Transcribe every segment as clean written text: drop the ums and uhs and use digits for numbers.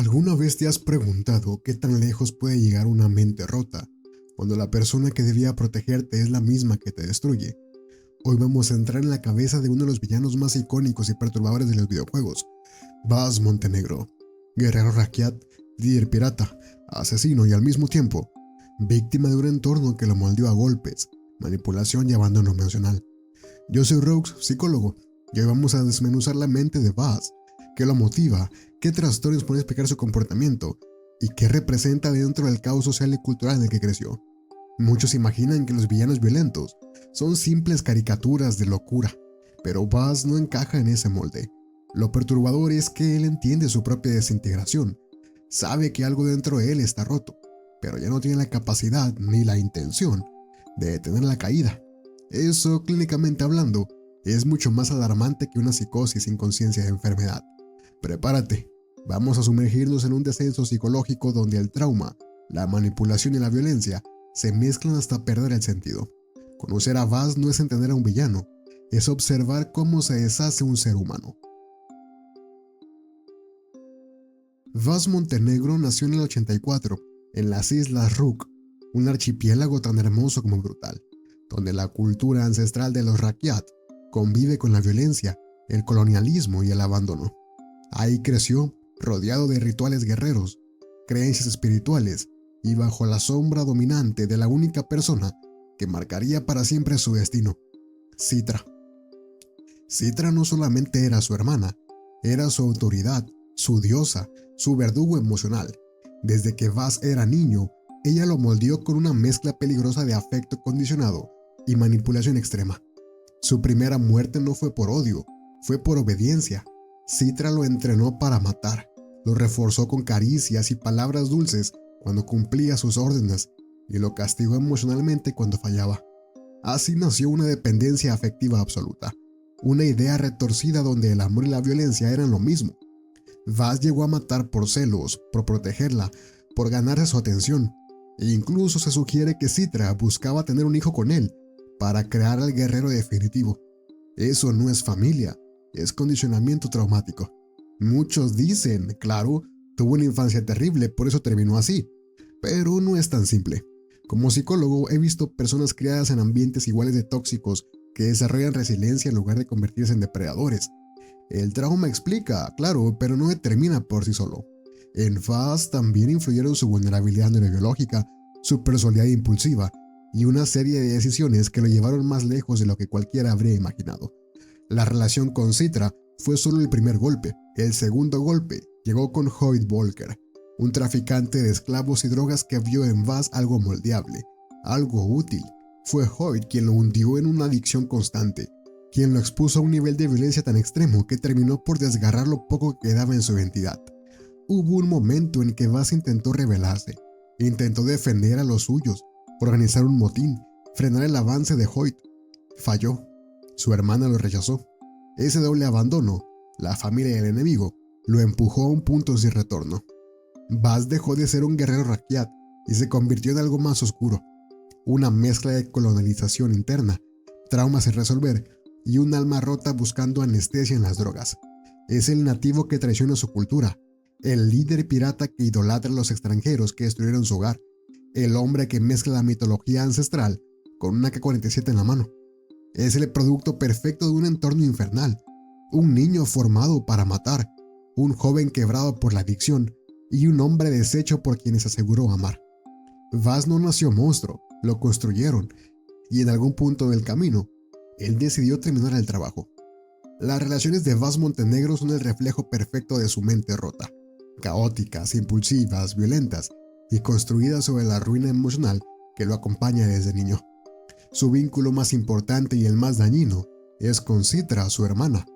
¿Alguna vez te has preguntado qué tan lejos puede llegar una mente rota cuando la persona que debía protegerte es la misma que te destruye? Hoy vamos a entrar en la cabeza de uno de los villanos más icónicos y perturbadores de los videojuegos, Vaas Montenegro, guerrero Rakyat, líder pirata, asesino y al mismo tiempo víctima de un entorno que lo moldeó a golpes, manipulación y abandono emocional. Yo soy Rox, psicólogo, y hoy vamos a desmenuzar la mente de Vaas, qué lo motiva, qué trastornos pueden explicar su comportamiento y qué representa dentro del caos social y cultural en el que creció. Muchos imaginan que los villanos violentos son simples caricaturas de locura, pero Vaas no encaja en ese molde. Lo perturbador es que él entiende su propia desintegración, sabe que algo dentro de él está roto, pero ya no tiene la capacidad ni la intención de detener la caída. Eso, clínicamente hablando, es mucho más alarmante que una psicosis sin conciencia de enfermedad. Prepárate, vamos a sumergirnos en un descenso psicológico donde el trauma, la manipulación y la violencia se mezclan hasta perder el sentido. Conocer a Vaas no es entender a un villano, es observar cómo se deshace un ser humano. Vaas Montenegro nació en el 84, en las Islas Rook, un archipiélago tan hermoso como brutal, donde la cultura ancestral de los Rakyat convive con la violencia, el colonialismo y el abandono. Ahí creció, rodeado de rituales guerreros, creencias espirituales y bajo la sombra dominante de la única persona que marcaría para siempre su destino, Citra. Citra no solamente era su hermana, era su autoridad, su diosa, su verdugo emocional. Desde que Vaas era niño, ella lo moldeó con una mezcla peligrosa de afecto condicionado y manipulación extrema. Su primera muerte no fue por odio, fue por obediencia. Citra lo entrenó para matar, lo reforzó con caricias y palabras dulces cuando cumplía sus órdenes y lo castigó emocionalmente cuando fallaba. Así nació una dependencia afectiva absoluta, una idea retorcida donde el amor y la violencia eran lo mismo. Vaas llegó a matar por celos, por protegerla, por ganarse su atención, e incluso se sugiere que Citra buscaba tener un hijo con él para crear al guerrero definitivo. Eso no es familia, es condicionamiento traumático. Muchos dicen, claro, tuvo una infancia terrible, por eso terminó así. Pero no es tan simple. Como psicólogo he visto personas criadas en ambientes iguales de tóxicos que desarrollan resiliencia en lugar de convertirse en depredadores. El trauma explica, claro, pero no determina por sí solo. En Vaas también influyeron su vulnerabilidad neurobiológica, su personalidad impulsiva y una serie de decisiones que lo llevaron más lejos de lo que cualquiera habría imaginado. La relación con Citra fue solo el primer golpe. El segundo golpe llegó con Hoyt Volker, un traficante de esclavos y drogas que vio en Vaas algo moldeable, algo útil. Fue Hoyt quien lo hundió en una adicción constante, quien lo expuso a un nivel de violencia tan extremo que terminó por desgarrar lo poco que quedaba en su identidad. Hubo un momento en que Vaas intentó rebelarse, intentó defender a los suyos, organizar un motín, frenar el avance de Hoyt. Falló. Su hermana lo rechazó. Ese doble abandono, la familia y el enemigo, lo empujó a un punto sin retorno. Vaas dejó de ser un guerrero Rakyat y se convirtió en algo más oscuro, una mezcla de colonización interna, traumas sin resolver y un alma rota buscando anestesia en las drogas. Es el nativo que traiciona su cultura, el líder pirata que idolatra a los extranjeros que destruyeron su hogar, el hombre que mezcla la mitología ancestral con una AK-47 en la mano. Es el producto perfecto de un entorno infernal, un niño formado para matar, un joven quebrado por la adicción y un hombre deshecho por quienes aseguró amar. Vaas no nació monstruo, lo construyeron, y en algún punto del camino, él decidió terminar el trabajo. Las relaciones de Vaas Montenegro son el reflejo perfecto de su mente rota, caóticas, impulsivas, violentas y construidas sobre la ruina emocional que lo acompaña desde niño. Su vínculo más importante y el más dañino es con Citra, su hermana.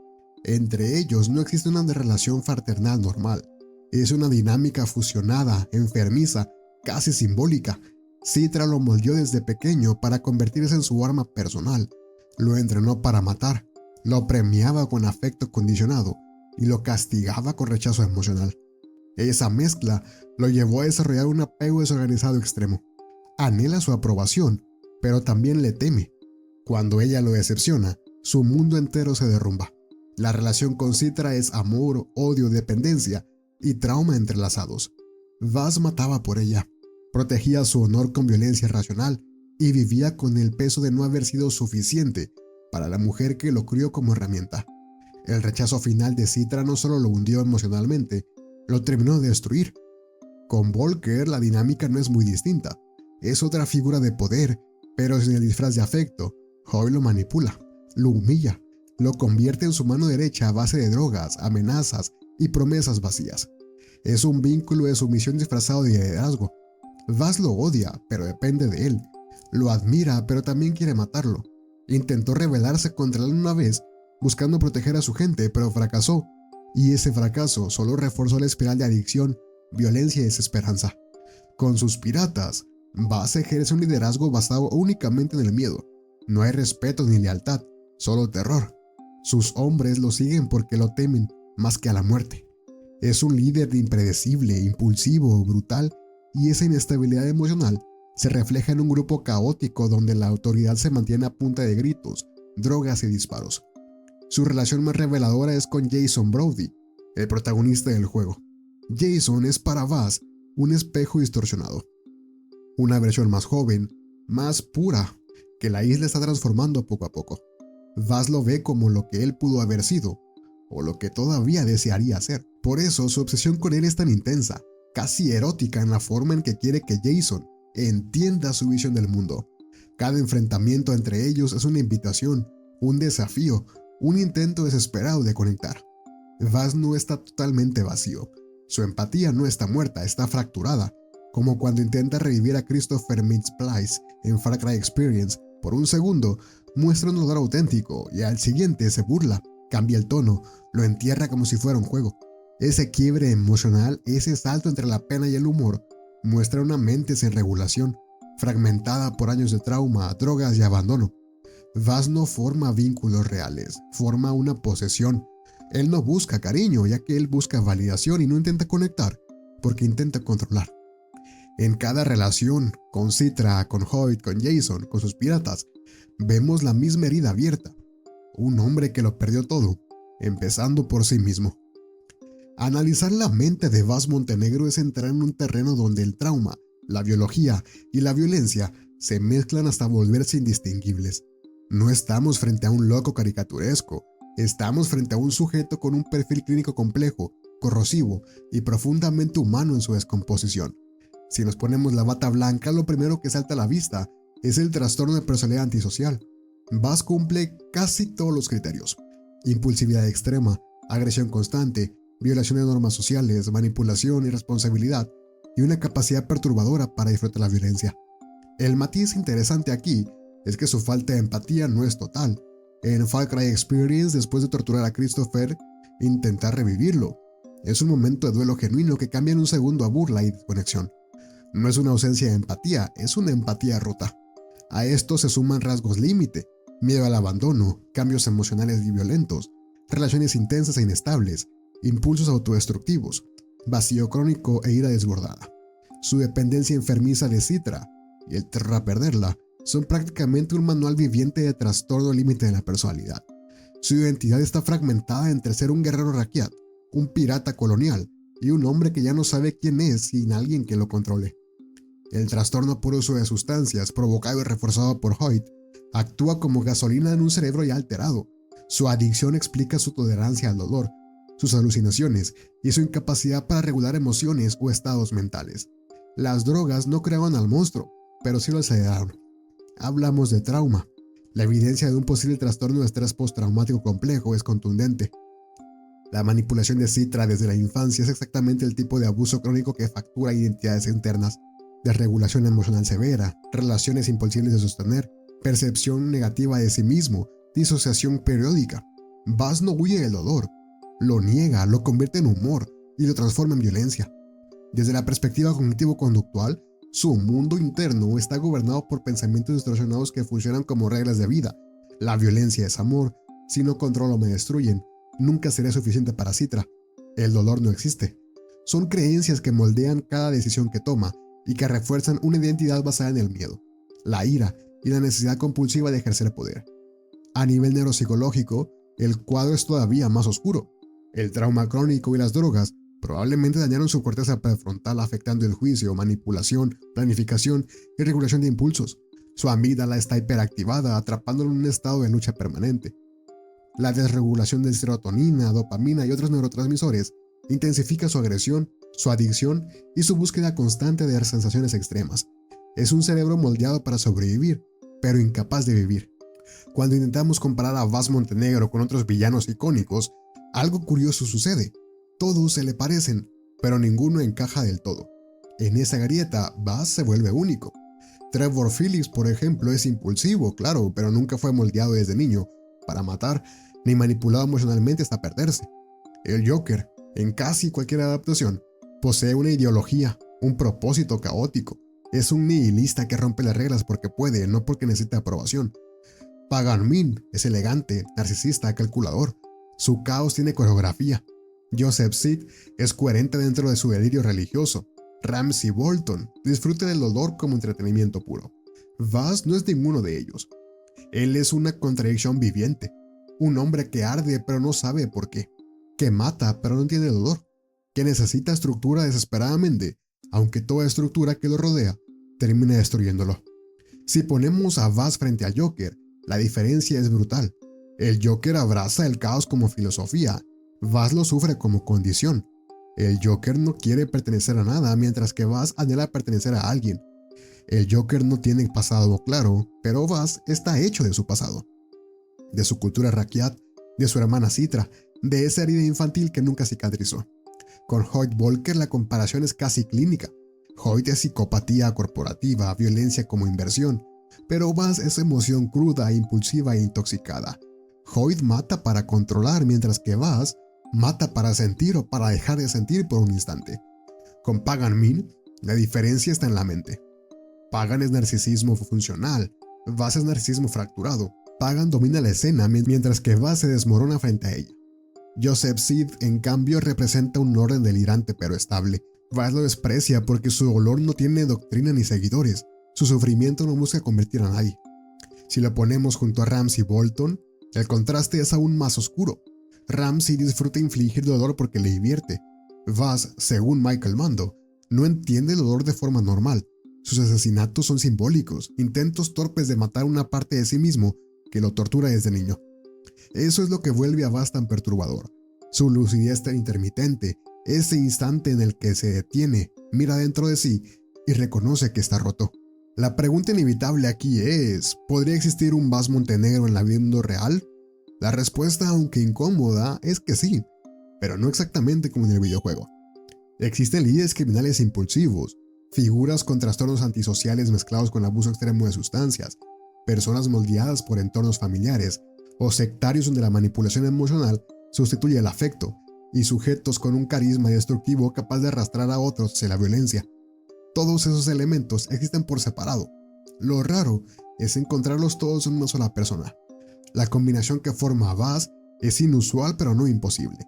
Entre ellos no existe una relación fraternal normal. Es una dinámica fusionada, enfermiza, casi simbólica. Citra lo moldeó desde pequeño para convertirse en su arma personal. Lo entrenó para matar, lo premiaba con afecto condicionado y lo castigaba con rechazo emocional. Esa mezcla lo llevó a desarrollar un apego desorganizado extremo. Anhela su aprobación, pero también le teme. Cuando ella lo decepciona, su mundo entero se derrumba. La relación con Citra es amor, odio, dependencia y trauma entrelazados. Vaz mataba por ella, protegía su honor con violencia irracional y vivía con el peso de no haber sido suficiente para la mujer que lo crió como herramienta. El rechazo final de Citra no solo lo hundió emocionalmente, lo terminó de destruir. Con Volker la dinámica no es muy distinta. Es otra figura de poder, pero sin el disfraz de afecto. Hoy lo manipula, lo humilla, lo convierte en su mano derecha a base de drogas, amenazas y promesas vacías. Es un vínculo de sumisión disfrazado de liderazgo. Vaz lo odia, pero depende de él. Lo admira, pero también quiere matarlo. Intentó rebelarse contra él una vez, buscando proteger a su gente, pero fracasó. Y ese fracaso solo reforzó la espiral de adicción, violencia y desesperanza. Con sus piratas, Vaz ejerce un liderazgo basado únicamente en el miedo. No hay respeto ni lealtad, solo terror. Sus hombres lo siguen porque lo temen más que a la muerte. Es un líder impredecible, impulsivo, brutal, y esa inestabilidad emocional se refleja en un grupo caótico donde la autoridad se mantiene a punta de gritos, drogas y disparos. Su relación más reveladora es con Jason Brody, el protagonista del juego. Jason es para Vaz un espejo distorsionado. Una versión más joven, más pura, que la isla está transformando poco a poco. Vaz lo ve como lo que él pudo haber sido, o lo que todavía desearía ser. Por eso su obsesión con él es tan intensa, casi erótica en la forma en que quiere que Jason entienda su visión del mundo. Cada enfrentamiento entre ellos es una invitación, un desafío, un intento desesperado de conectar. Vaz no está totalmente vacío. Su empatía no está muerta, está fracturada, como cuando intenta revivir a Christopher Mintz-Plasse en Far Cry Experience. Por un segundo, muestra un dolor auténtico y al siguiente se burla, cambia el tono, lo entierra como si fuera un juego. Ese quiebre emocional, ese salto entre la pena y el humor, muestra una mente sin regulación, fragmentada por años de trauma, drogas y abandono. Vaz no forma vínculos reales, forma una posesión. Él no busca cariño, ya que él busca validación y no intenta conectar, porque intenta controlar. En cada relación, con Citra, con Hoyt, con Jason, con sus piratas, vemos la misma herida abierta. Un hombre que lo perdió todo, empezando por sí mismo. Analizar la mente de Vaz Montenegro es entrar en un terreno donde el trauma, la biología y la violencia se mezclan hasta volverse indistinguibles. No estamos frente a un loco caricaturesco, estamos frente a un sujeto con un perfil clínico complejo, corrosivo y profundamente humano en su descomposición. Si nos ponemos la bata blanca, lo primero que salta a la vista es el trastorno de personalidad antisocial. Vaz cumple casi todos los criterios: impulsividad extrema, agresión constante, violación de normas sociales, manipulación, irresponsabilidad y una capacidad perturbadora para disfrutar la violencia. El matiz interesante aquí es que su falta de empatía no es total. En Far Cry Experience, después de torturar a Christopher, intenta revivirlo. Es un momento de duelo genuino que cambia en un segundo a burla y desconexión. No es una ausencia de empatía, es una empatía rota. A esto se suman rasgos límite, miedo al abandono, cambios emocionales y violentos, relaciones intensas e inestables, impulsos autodestructivos, vacío crónico e ira desbordada. Su dependencia enfermiza de Citra y el terror a perderla son prácticamente un manual viviente de trastorno límite de la personalidad. Su identidad está fragmentada entre ser un guerrero raquiat, un pirata colonial y un hombre que ya no sabe quién es sin alguien que lo controle. El trastorno por uso de sustancias, provocado y reforzado por Hoyt, actúa como gasolina en un cerebro ya alterado. Su adicción explica su tolerancia al dolor, sus alucinaciones y su incapacidad para regular emociones o estados mentales. Las drogas no crearon al monstruo, pero sí lo aceleraron. Hablamos de trauma. La evidencia de un posible trastorno de estrés postraumático complejo es contundente. La manipulación de Citra desde la infancia es exactamente el tipo de abuso crónico que fractura identidades internas: desregulación emocional severa, relaciones imposibles de sostener, percepción negativa de sí mismo, disociación periódica. Vaz no huye del dolor, lo niega, lo convierte en humor y lo transforma en violencia. Desde la perspectiva cognitivo-conductual, su mundo interno está gobernado por pensamientos distorsionados que funcionan como reglas de vida. La violencia es amor, si no controlo me destruyen, nunca seré suficiente para Citra, el dolor no existe. Son creencias que moldean cada decisión que toma y que refuerzan una identidad basada en el miedo, la ira y la necesidad compulsiva de ejercer poder. A nivel neuropsicológico, el cuadro es todavía más oscuro. El trauma crónico y las drogas Probablemente dañaron su corteza prefrontal afectando el juicio, manipulación, planificación y regulación de impulsos. Su amígdala está hiperactivada, atrapándolo en un estado de lucha permanente. La desregulación de serotonina, dopamina y otros neurotransmisores intensifica su agresión, su adicción y su búsqueda constante de sensaciones extremas. Es un cerebro moldeado para sobrevivir, pero incapaz de vivir. Cuando intentamos comparar a Vaas Montenegro con otros villanos icónicos, algo curioso sucede. Todos se le parecen, pero ninguno encaja del todo. En esa grieta, Vaas se vuelve único. Trevor Phillips, por ejemplo, es impulsivo, claro, pero nunca fue moldeado desde niño para matar, ni manipulado emocionalmente hasta perderse. El Joker, en casi cualquier adaptación, posee una ideología, un propósito caótico. Es un nihilista que rompe las reglas porque puede, no porque necesita aprobación. Pagan Min es elegante, narcisista, calculador. Su caos tiene coreografía. Joseph Seed es coherente dentro de su delirio religioso. Ramsay Bolton disfruta del dolor como entretenimiento puro. Vaas no es ninguno de ellos. Él es una contradicción viviente. Un hombre que arde pero no sabe por qué. Que mata pero no tiene dolor. Que necesita estructura desesperadamente, aunque toda estructura que lo rodea termina destruyéndolo. Si ponemos a Vaas frente al Joker, la diferencia es brutal. El Joker abraza el caos como filosofía. Vaas lo sufre como condición. El Joker no quiere pertenecer a nada, mientras que Vaas anhela pertenecer a alguien. El Joker no tiene pasado claro, pero Vaas está hecho de su pasado. De su cultura Rakyat, de su hermana Citra, de esa herida infantil que nunca cicatrizó. Con Hoyt Volker la comparación es casi clínica. Hoyt es psicopatía corporativa, violencia como inversión, pero Vaas es emoción cruda, impulsiva e intoxicada. Hoyt mata para controlar, mientras que Vaas mata para sentir o para dejar de sentir por un instante. Con Pagan Min, la diferencia está en la mente. Pagan es narcisismo funcional, Vaas es narcisismo fracturado. Pagan domina la escena mientras que Vaas se desmorona frente a ella. Joseph Seed, en cambio, representa un orden delirante pero estable. Vaas lo desprecia porque su dolor no tiene doctrina ni seguidores. Su sufrimiento no busca convertir a nadie. Si lo ponemos junto a Ramsay Bolton, el contraste es aún más oscuro. Ramsay disfruta infligir dolor porque le divierte. Vaas, según Michael Mando, no entiende el dolor de forma normal. Sus asesinatos son simbólicos, intentos torpes de matar una parte de sí mismo que lo tortura desde niño. Eso es lo que vuelve a Vaas tan perturbador. Su lucidez tan intermitente, ese instante en el que se detiene, mira dentro de sí y reconoce que está roto. La pregunta inevitable aquí es, ¿podría existir un Vaas Montenegro en la vida real? La respuesta, aunque incómoda, es que sí, pero no exactamente como en el videojuego. Existen líderes criminales impulsivos, figuras con trastornos antisociales mezclados con abuso extremo de sustancias, personas moldeadas por entornos familiares, o sectarios donde la manipulación emocional sustituye el afecto, y sujetos con un carisma destructivo capaz de arrastrar a otros hacia la violencia. Todos esos elementos existen por separado. Lo raro es encontrarlos todos en una sola persona. La combinación que forma a Vaas es inusual pero no imposible.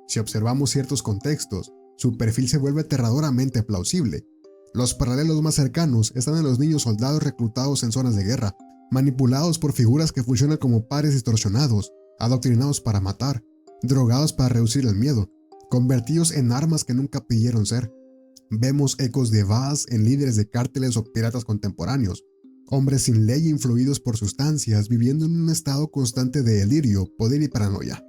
Si observamos ciertos contextos, su perfil se vuelve aterradoramente plausible. Los paralelos más cercanos están en los niños soldados reclutados en zonas de guerra, manipulados por figuras que funcionan como padres distorsionados, adoctrinados para matar, drogados para reducir el miedo, convertidos en armas que nunca pidieron ser. Vemos ecos de Vaas en líderes de cárteles o piratas contemporáneos, hombres sin ley influidos por sustancias viviendo en un estado constante de delirio, poder y paranoia.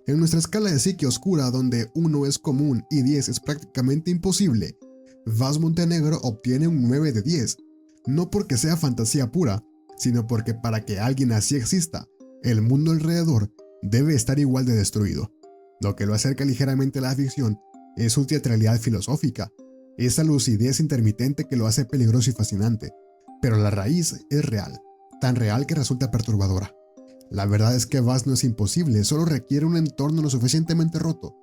En nuestra escala de psique oscura, donde 1 es común y 10 es prácticamente imposible, Vaas Montenegro obtiene un 9 de 10, no porque sea fantasía pura, sino porque para que alguien así exista, el mundo alrededor debe estar igual de destruido. Lo que lo acerca ligeramente a la ficción es su teatralidad filosófica, esa lucidez intermitente que lo hace peligroso y fascinante, pero la raíz es real, tan real que resulta perturbadora. La verdad es que Vaas no es imposible, solo requiere un entorno lo suficientemente roto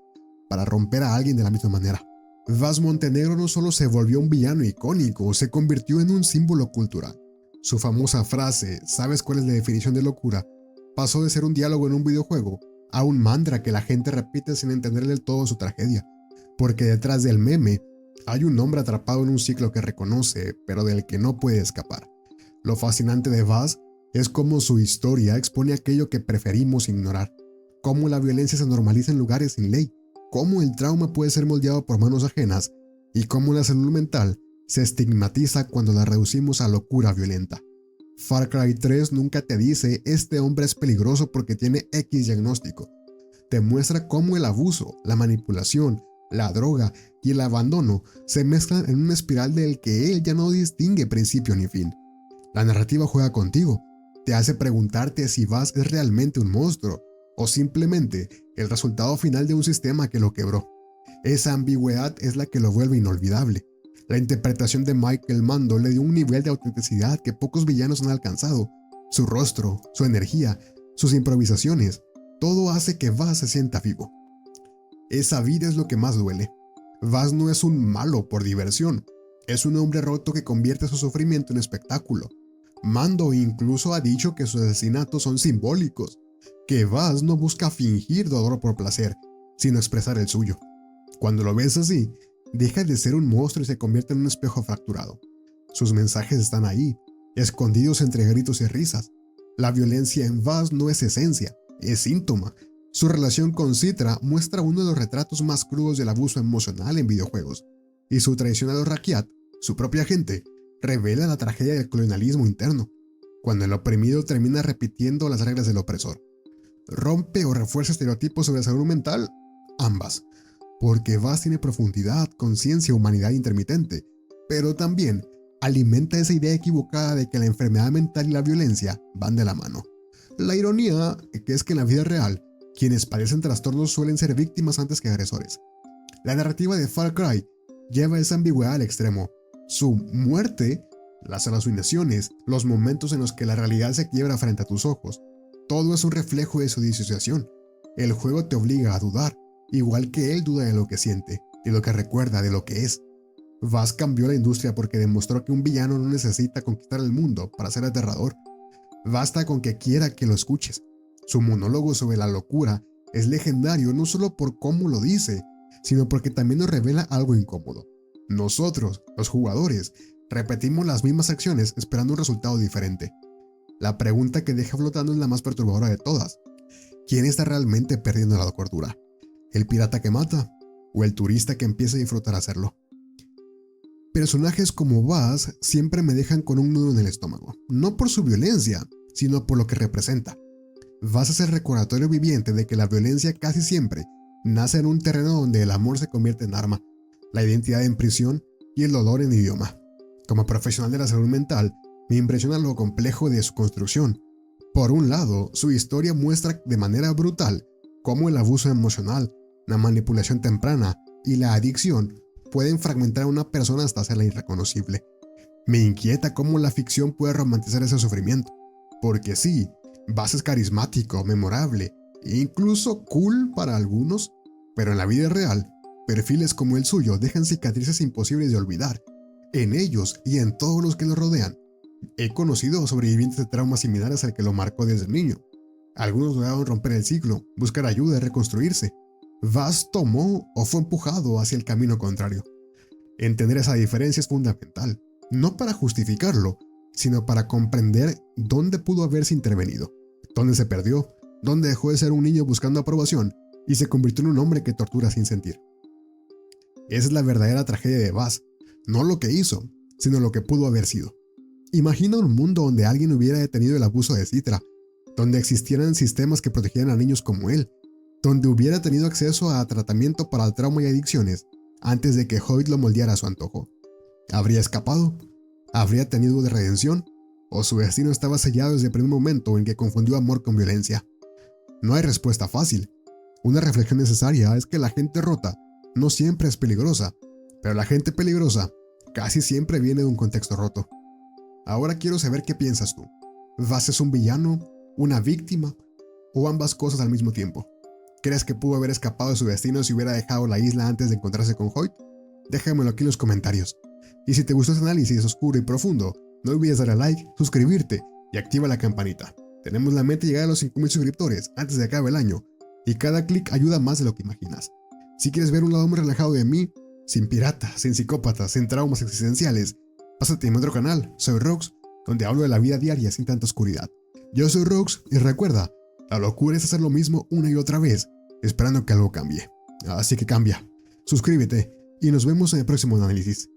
para romper a alguien de la misma manera. Vaas Montenegro no solo se volvió un villano icónico, se convirtió en un símbolo cultural. Su famosa frase, ¿sabes cuál es la definición de locura?, pasó de ser un diálogo en un videojuego a un mantra que la gente repite sin entender del todo su tragedia, porque detrás del meme hay un hombre atrapado en un ciclo que reconoce, pero del que no puede escapar. Lo fascinante de Vaas es cómo su historia expone aquello que preferimos ignorar, cómo la violencia se normaliza en lugares sin ley, cómo el trauma puede ser moldeado por manos ajenas y cómo la salud mental se estigmatiza cuando la reducimos a locura violenta. Far Cry 3 nunca te dice este hombre es peligroso porque tiene X diagnóstico. Te muestra cómo el abuso, la manipulación, la droga y el abandono se mezclan en una espiral del que él ya no distingue principio ni fin. La narrativa juega contigo, te hace preguntarte si Vaz es realmente un monstruo o simplemente el resultado final de un sistema que lo quebró. Esa ambigüedad es la que lo vuelve inolvidable. La interpretación de Michael Mando le dio un nivel de autenticidad que pocos villanos han alcanzado. Su rostro, su energía, sus improvisaciones, todo hace que Vaz se sienta vivo. Esa vida es lo que más duele. Vaz no es un malo por diversión, es un hombre roto que convierte su sufrimiento en espectáculo. Mando incluso ha dicho que sus asesinatos son simbólicos, que Vaz no busca fingir dolor por placer, sino expresar el suyo. Cuando lo ves así, deja de ser un monstruo y se convierte en un espejo fracturado. Sus mensajes están ahí, escondidos entre gritos y risas. La violencia en Vaz no es esencia, es síntoma. Su relación con Citra muestra uno de los retratos más crudos del abuso emocional en videojuegos. Y su traición a los Rakyat, su propia gente, revela la tragedia del colonialismo interno, cuando el oprimido termina repitiendo las reglas del opresor. ¿Rompe o refuerza estereotipos sobre salud mental? Ambas. Porque Vaz tiene profundidad, conciencia, humanidad intermitente, pero también alimenta esa idea equivocada de que la enfermedad mental y la violencia van de la mano. La ironía es que en la vida real, quienes padecen trastornos suelen ser víctimas antes que agresores. La narrativa de Far Cry lleva esa ambigüedad al extremo. Su muerte, las alucinaciones, los momentos en los que la realidad se quiebra frente a tus ojos, todo es un reflejo de su disociación. El juego te obliga a dudar, igual que él duda de lo que siente, de lo que recuerda, de lo que es. Vaz cambió la industria porque demostró que un villano no necesita conquistar el mundo para ser aterrador. Basta con que quiera que lo escuches. Su monólogo sobre la locura es legendario no solo por cómo lo dice, sino porque también nos revela algo incómodo. Nosotros, los jugadores, repetimos las mismas acciones esperando un resultado diferente. La pregunta que deja flotando es la más perturbadora de todas. ¿Quién está realmente perdiendo la cordura? ¿El pirata que mata? ¿O el turista que empieza a disfrutar hacerlo? Personajes como Vaz siempre me dejan con un nudo en el estómago, no por su violencia, sino por lo que representa. Vaz es el recordatorio viviente de que la violencia casi siempre nace en un terreno donde el amor se convierte en arma, la identidad en prisión y el dolor en idioma. Como profesional de la salud mental, me impresiona lo complejo de su construcción. Por un lado, su historia muestra de manera brutal cómo el abuso emocional, la manipulación temprana y la adicción pueden fragmentar a una persona hasta hacerla irreconocible. Me inquieta cómo la ficción puede romantizar ese sufrimiento, porque sí, Vaz es carismático, memorable e incluso cool para algunos, pero en la vida real, perfiles como el suyo dejan cicatrices imposibles de olvidar, en ellos y en todos los que lo rodean. He conocido sobrevivientes de traumas similares al que lo marcó desde niño. Algunos lograron romper el ciclo, buscar ayuda y reconstruirse. Vaz tomó o fue empujado hacia el camino contrario. Entender esa diferencia es fundamental, no para justificarlo, sino para comprender dónde pudo haberse intervenido, dónde se perdió, dónde dejó de ser un niño buscando aprobación y se convirtió en un hombre que tortura sin sentir. Esa es la verdadera tragedia de Vaz, no lo que hizo, sino lo que pudo haber sido. Imagina un mundo donde alguien hubiera detenido el abuso de Citra, donde existieran sistemas que protegieran a niños como él, donde hubiera tenido acceso a tratamiento para el trauma y adicciones antes de que Hoyt lo moldeara a su antojo. ¿Habría escapado? ¿Habría tenido de redención? ¿O su destino estaba sellado desde el primer momento en que confundió amor con violencia? No hay respuesta fácil. Una reflexión necesaria es que la gente rota no siempre es peligrosa, pero la gente peligrosa casi siempre viene de un contexto roto. Ahora quiero saber qué piensas tú. ¿Vaz es un villano, una víctima o ambas cosas al mismo tiempo? ¿Crees que pudo haber escapado de su destino si hubiera dejado la isla antes de encontrarse con Hoyt? Déjamelo aquí en los comentarios. Y si te gustó este análisis oscuro y profundo, no olvides darle a like, suscribirte y activa la campanita. Tenemos la meta de llegar a los 5,000 suscriptores antes de que acabe el año, y cada clic ayuda más de lo que imaginas. Si quieres ver un lado más relajado de mí, sin piratas, sin psicópatas, sin traumas existenciales, pásate a mi otro canal, soy Rox, donde hablo de la vida diaria sin tanta oscuridad. Yo soy Rox y recuerda, la locura es hacer lo mismo una y otra vez, esperando que algo cambie. Así que cambia, suscríbete y nos vemos en el próximo análisis.